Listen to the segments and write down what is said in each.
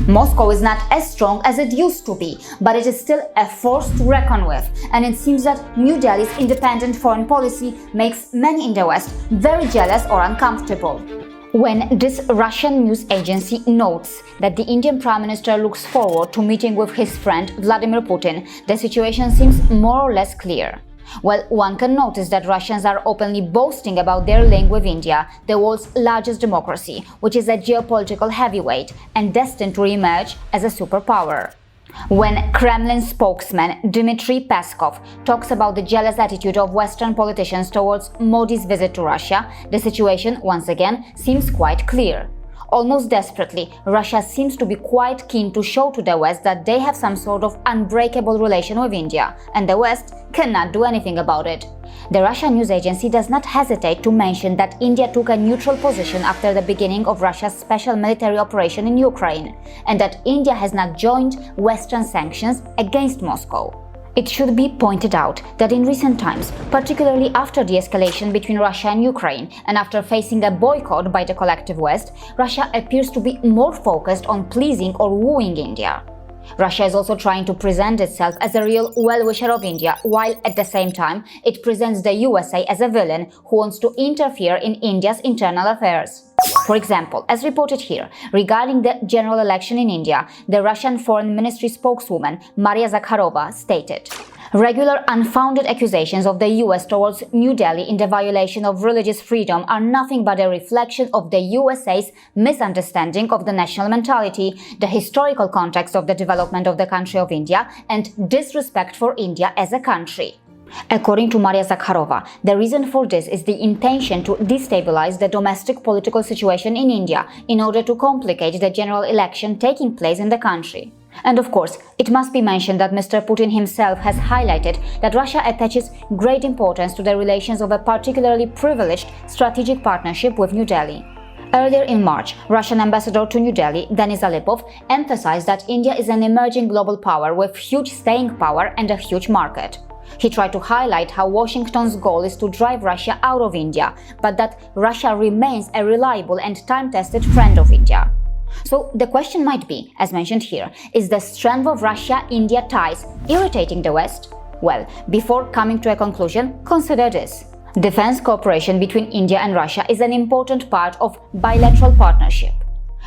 Moscow is not as strong as it used to be, but it is still a force to reckon with, and it seems that New Delhi's independent foreign policy makes many in the West very jealous or uncomfortable. When this Russian news agency notes that the Indian Prime Minister looks forward to meeting with his friend Vladimir Putin, the situation seems more or less clear. Well, one can notice that Russians are openly boasting about their link with India, the world's largest democracy, which is a geopolitical heavyweight and destined to reemerge as a superpower. When Kremlin spokesman Dmitry Peskov talks about the jealous attitude of Western politicians towards Modi's visit to Russia, the situation, once again, seems quite clear. Almost desperately, Russia seems to be quite keen to show to the West that they have some sort of unbreakable relation with India, and the West cannot do anything about it. The Russian news agency does not hesitate to mention that India took a neutral position after the beginning of Russia's special military operation in Ukraine, and that India has not joined Western sanctions against Moscow. It should be pointed out that in recent times, particularly after the escalation between Russia and Ukraine, and after facing a boycott by the collective West, Russia appears to be more focused on pleasing or wooing India. Russia is also trying to present itself as a real well-wisher of India, while at the same time it presents the USA as a villain who wants to interfere in India's internal affairs. For example, as reported here, regarding the general election in India, the Russian Foreign Ministry spokeswoman Maria Zakharova stated, "Regular unfounded accusations of the US towards New Delhi in the violation of religious freedom are nothing but a reflection of the USA's misunderstanding of the national mentality, the historical context of the development of the country of India, and disrespect for India as a country." According to Maria Zakharova, the reason for this is the intention to destabilize the domestic political situation in India in order to complicate the general election taking place in the country. And of course, it must be mentioned that Mr. Putin himself has highlighted that Russia attaches great importance to the relations of a particularly privileged strategic partnership with New Delhi. Earlier in March, Russian ambassador to New Delhi, Denis Alipov, emphasized that India is an emerging global power with huge staying power and a huge market. He tried to highlight how Washington's goal is to drive Russia out of India, but that Russia remains a reliable and time-tested friend of India. So the question might be, as mentioned here, is the strength of Russia-India ties irritating the West? Well, before coming to a conclusion, consider this. Defense cooperation between India and Russia is an important part of bilateral partnership.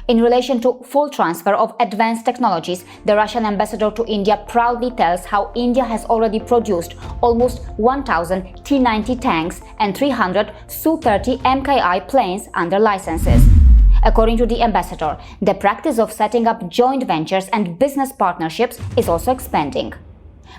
In relation to full transfer of advanced technologies, the Russian ambassador to India proudly tells how India has already produced almost 1,000 T-90 tanks and 300 Su-30 MKI planes under licenses. According to the ambassador, the practice of setting up joint ventures and business partnerships is also expanding.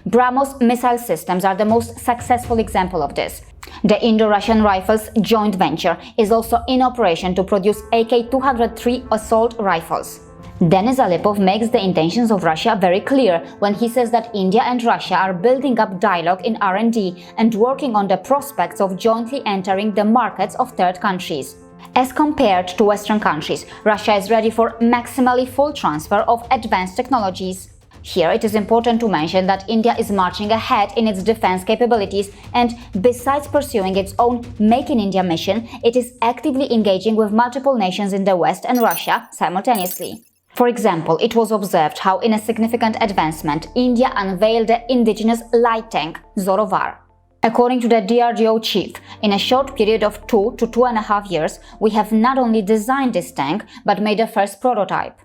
BrahMos missile systems are the most successful example of this. The Indo-Russian Rifles joint venture is also in operation to produce AK-203 assault rifles. Denis Alipov makes the intentions of Russia very clear when he says that India and Russia are building up dialogue in R&D and working on the prospects of jointly entering the markets of third countries. As compared to Western countries, Russia is ready for maximally full transfer of advanced technologies. Here it is important to mention that India is marching ahead in its defense capabilities, and besides pursuing its own Make in India mission, it is actively engaging with multiple nations in the West and Russia simultaneously. For example, it was observed how in a significant advancement, India unveiled the indigenous light tank Zorovar. According to the DRDO chief, in a short period of 2 to 2.5 years, we have not only designed this tank, but made a first prototype.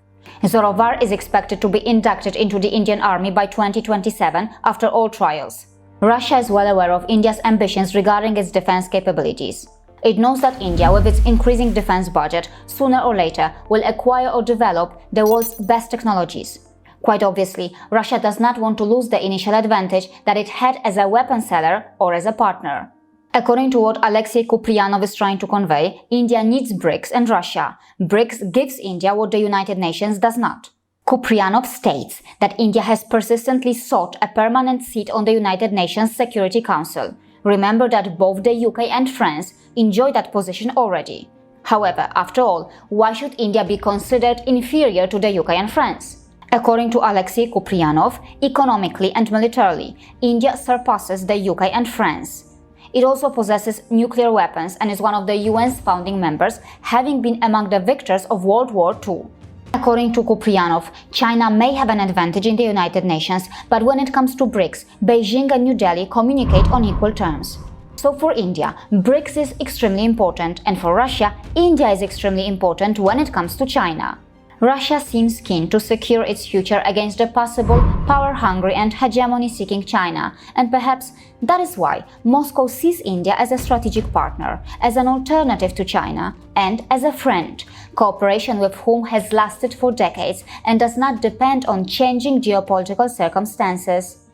Zorovar is expected to be inducted into the Indian Army by 2027 after all trials. Russia is well aware of India's ambitions regarding its defense capabilities. It knows that India, with its increasing defense budget, sooner or later will acquire or develop the world's best technologies. Quite obviously, Russia does not want to lose the initial advantage that it had as a weapon seller or as a partner. According to what Alexei Kupriyanov is trying to convey, India needs BRICS and Russia. BRICS gives India what the United Nations does not. Kupriyanov states that India has persistently sought a permanent seat on the United Nations Security Council. Remember that both the UK and France enjoy that position already. However, after all, why should India be considered inferior to the UK and France? According to Alexei Kupriyanov, economically and militarily, India surpasses the UK and France. It also possesses nuclear weapons and is one of the UN's founding members, having been among the victors of World War II. According to Kupriyanov, China may have an advantage in the United Nations, but when it comes to BRICS, Beijing and New Delhi communicate on equal terms. So for India, BRICS is extremely important, and for Russia, India is extremely important when it comes to China. Russia seems keen to secure its future against a possible power-hungry and hegemony-seeking China, and perhaps that is why Moscow sees India as a strategic partner, as an alternative to China, and as a friend, cooperation with whom has lasted for decades and does not depend on changing geopolitical circumstances.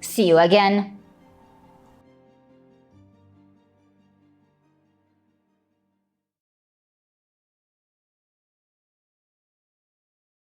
See you again